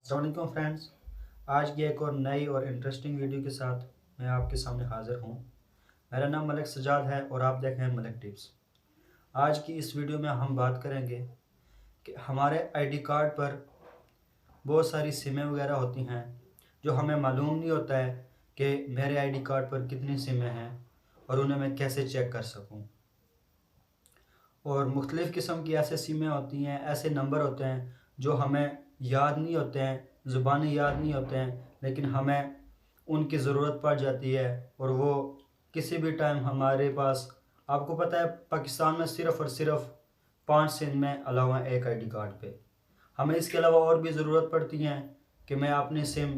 अस्सलाम वालेकुम फ्रेंड्स। आज की एक और नई और इंटरेस्टिंग वीडियो के साथ मैं आपके सामने हाज़िर हूँ। मेरा नाम मलिक सजाद है और आप देख रहे हैं मलिक टिप्स। आज की इस वीडियो में हम बात करेंगे कि हमारे आईडी कार्ड पर बहुत सारी सिमें वगैरह होती हैं जो हमें मालूम नहीं होता है कि मेरे आईडी कार्ड पर कितनी सिमें हैं और उन्हें मैं कैसे चेक कर सकूँ। और मुख्तलिफ़ किस्म की ऐसे सिमें होती हैं, ऐसे नंबर होते हैं जो हमें याद नहीं होते हैं, ज़ुबानी याद नहीं होते हैं, लेकिन हमें उनकी ज़रूरत पड़ जाती है और वो किसी भी टाइम हमारे पास। आपको पता है पाकिस्तान में सिर्फ़ और सिर्फ 5 सिम में अलाउ हैं एक आईडी कार्ड पे। हमें इसके अलावा और भी ज़रूरत पड़ती हैं कि मैं अपनी सिम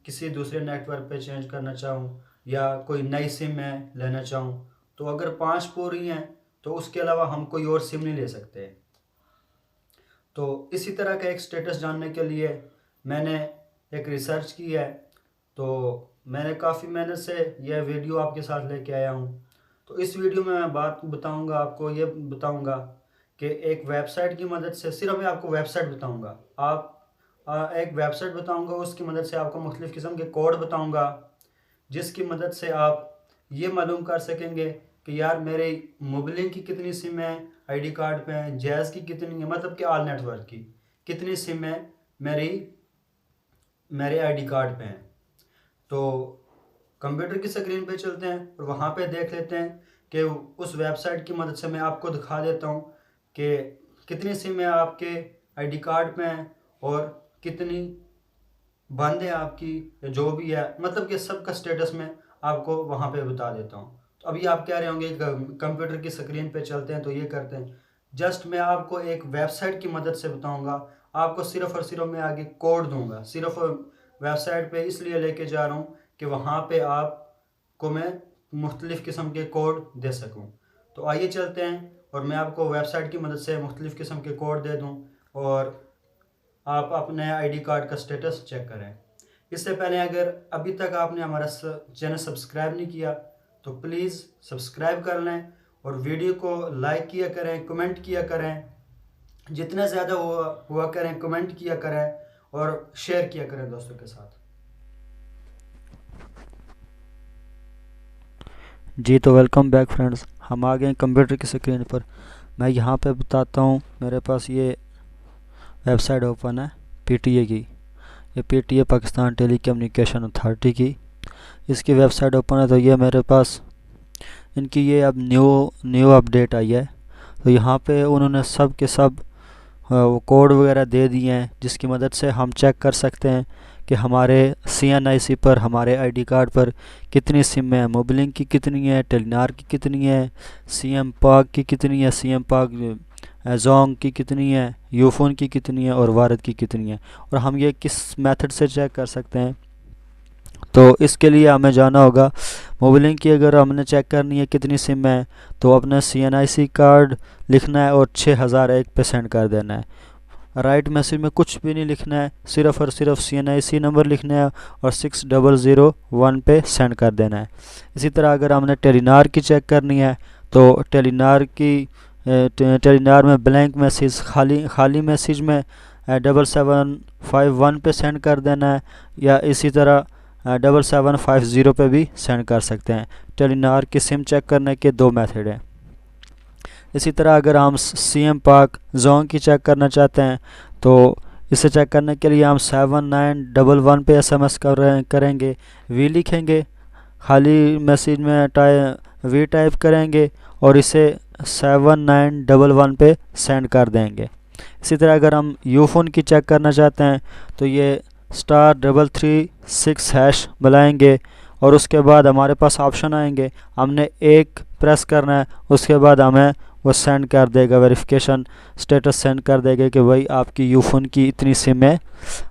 किसी दूसरे नेटवर्क पे चेंज करना चाहूँ या कोई नई सिम मैं लेना चाहूँ, तो अगर 5 पूरी हैं तो उसके अलावा हम कोई और सिम नहीं ले सकते। तो इसी तरह का एक स्टेटस जानने के लिए मैंने एक रिसर्च की है, तो मैंने काफ़ी मेहनत से यह वीडियो आपके साथ लेके आया हूँ। तो इस वीडियो में मैं बात बताऊँगा, आपको ये बताऊँगा कि एक वेबसाइट की मदद से, सिर्फ मैं आपको वेबसाइट बताऊँगा, एक वेबसाइट बताऊँगा, उसकी मदद से आपको मुख्तलिफ़ किस्म के कोड बताऊँगा जिसकी मदद से आप ये मालूम कर सकेंगे कि यार मेरे मोबिलिंक की कितनी सिम है आईडी कार्ड पे हैं, जैज़ की कितनी है, मतलब कि ऑल नेटवर्क की कितनी सिम है मेरे आईडी कार्ड पे हैं। तो कंप्यूटर की स्क्रीन पे चलते हैं और वहाँ पे देख लेते हैं कि उस वेबसाइट की मदद से मैं आपको दिखा देता हूँ कि कितनी सिम है आपके आईडी कार्ड पे हैं और कितनी बंद है आपकी, जो भी है, मतलब कि सबका स्टेटस में आपको वहाँ पे बता देता हूँ। तो अभी आप कह रहे होंगे कंप्यूटर की स्क्रीन पे चलते हैं तो ये करते हैं। जस्ट मैं आपको एक वेबसाइट की मदद से बताऊँगा, आपको सिर्फ़ और सिर्फ मैं आगे कोड दूँगा। सिर्फ वेबसाइट पे इसलिए लेके जा रहा हूँ कि वहाँ पे आपको मैं मुख्तलिफ़ किस्म के कोड दे सकूँ। तो आइए चलते हैं और मैं आपको वेबसाइट की मदद से मुख्तलिफ़ किस्म के कोड दे दूँ और आप अपने आईडी कार्ड का स्टेटस चेक करें। इससे पहले अगर अभी तक आपने हमारा चैनल सब्सक्राइब नहीं किया तो प्लीज़ सब्सक्राइब कर लें और वीडियो को लाइक किया करें, कमेंट किया करें, जितना ज़्यादा हुआ करें कमेंट किया करें और शेयर किया करें दोस्तों के साथ। जी तो वेलकम बैक फ्रेंड्स, हम आ गए कंप्यूटर की स्क्रीन पर। मैं यहाँ पे बताता हूँ, मेरे पास ये वेबसाइट ओपन है पीटीए की। ये PTA Pakistan telecommunication authority की इसकी वेबसाइट ओपन है। तो ये मेरे पास इनकी ये अब न्यू अपडेट आई है। तो यहाँ पे उन्होंने सब के सब वो कोड वगैरह दे दिए हैं जिसकी मदद से हम चेक कर सकते हैं कि हमारे CNIC पर, हमारे आईडी कार्ड पर कितनी सिम है, मोबिलिंक की कितनी है, टेलीनार की कितनी है, CM पाक की कितनी है, CM पाक जोंग की कितनी है, यूफोन की कितनी है और वारद की कितनी है, और हम ये किस मेथड से चेक कर सकते हैं। तो इसके लिए हमें जाना होगा मोबिलिंक की। अगर हमने चेक करनी है कितनी सिम है तो अपना CNIC कार्ड लिखना है और 6001 पे सेंड कर देना है। राइट मैसेज में कुछ भी नहीं लिखना है, सिर्फ़ और सिर्फ CNIC नंबर लिखना है और 6001 पे सेंड कर देना है। इसी तरह अगर हमने टेलीनार की चेक करनी है तो टेलीनार में ब्लैंक मैसेज, खाली मैसेज में 7751 पे सेंड कर देना है, या इसी तरह 7750 पे भी सेंड कर सकते हैं। टेलीनार की सिम चेक करने के दो मेथड हैं। इसी तरह अगर हम CM पाक जोंग की चेक करना चाहते हैं तो इसे चेक करने के लिए हम 7911 पे SMS करेंगे, वी लिखेंगे, खाली मैसेज में वी टाइप करेंगे और इसे 7911 पे सेंड कर देंगे। इसी तरह अगर हम यूफोन की चेक करना चाहते हैं तो ये *336# बुलाएंगे और उसके बाद हमारे पास ऑप्शन आएंगे, हमने एक प्रेस करना है, उसके बाद हमें वो सेंड कर देगा, वेरिफिकेशन स्टेटस सेंड कर देगा कि भाई आपकी यूफोन की इतनी सिम है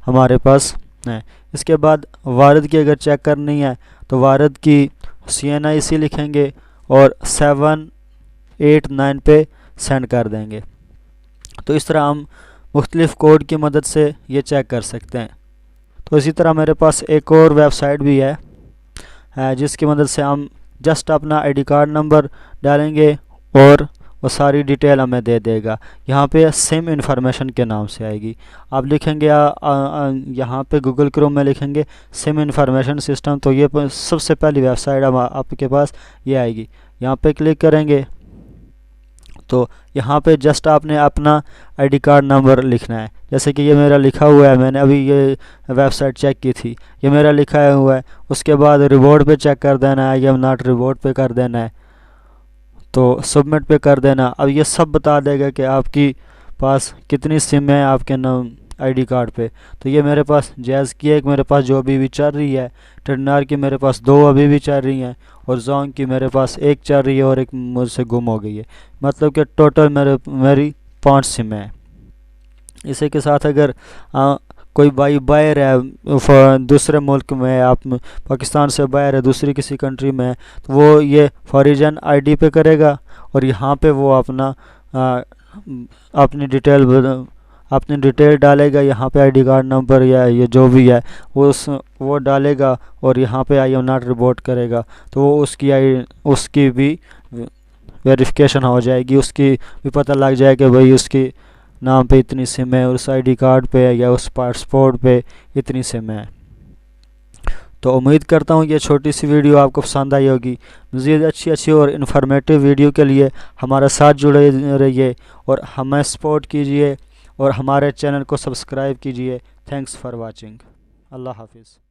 हमारे पास है। इसके बाद वारद की अगर चेक करनी है तो वारद की CNIC लिखेंगे और 789 पे सेंड कर देंगे। तो इस तरह हम मुख्तलिफ़ कोड की मदद से ये चेक कर सकते हैं। तो इसी तरह मेरे पास एक और वेबसाइट भी है जिसकी मदद से हम जस्ट अपना आईडी कार्ड नंबर डालेंगे और वो सारी डिटेल हमें दे देगा। यहाँ पे सिम इंफॉर्मेशन के नाम से आएगी। आप लिखेंगे यहाँ पे गूगल क्रोम में लिखेंगे सिम इंफॉर्मेशन सिस्टम, तो ये सबसे पहली वेबसाइट आपके पास ये आएगी। यहाँ पे क्लिक करेंगे तो यहाँ पे जस्ट आपने अपना आईडी कार्ड नंबर लिखना है। जैसे कि ये मेरा लिखा हुआ है, मैंने अभी ये वेबसाइट चेक की थी, ये मेरा लिखा हुआ है। उसके बाद रिवॉर्ड पे चेक कर देना है या नॉट रिवॉर्ड पे कर देना है, तो सबमिट पे कर देना। अब ये सब बता देगा कि आपकी पास कितनी सिम है आपके नाम आईडी कार्ड पे। तो ये मेरे पास जैज़ की एक मेरे पास जो अभी भी चल रही है, टेनर की मेरे पास 2 अभी भी चल रही हैं, और जोंग की मेरे पास 1 चल रही है और 1 मुझसे गुम हो गई है। मतलब कि टोटल मेरी 5 सिम है। इसी के साथ अगर कोई भाई बाहर है दूसरे मुल्क में, आप पाकिस्तान से बाहर है दूसरी किसी कंट्री में है, तो वो ये फॉरिजन आईडी पे करेगा और यहाँ पे वो अपनी डिटेल डालेगा। यहाँ पे आईडी कार्ड नंबर या ये जो भी है वो डालेगा और यहाँ पे आई एम नॉट रिपोर्ट करेगा, तो वो उसकी भी वेरिफिकेशन हो जाएगी, उसकी भी पता लग जाएगा कि भाई उसकी नाम पे इतनी सिम है, उस आईडी कार्ड पे या उस पासपोर्ट पे इतनी सिम है। तो उम्मीद करता हूँ ये छोटी सी वीडियो आपको पसंद आई होगी। मज़ीद अच्छी और इन्फॉर्मेटिव वीडियो के लिए हमारे साथ जुड़े रहिए और हमें सपोर्ट कीजिए और हमारे चैनल को सब्सक्राइब कीजिए। Thanks for watching. अल्लाह हाफिज़।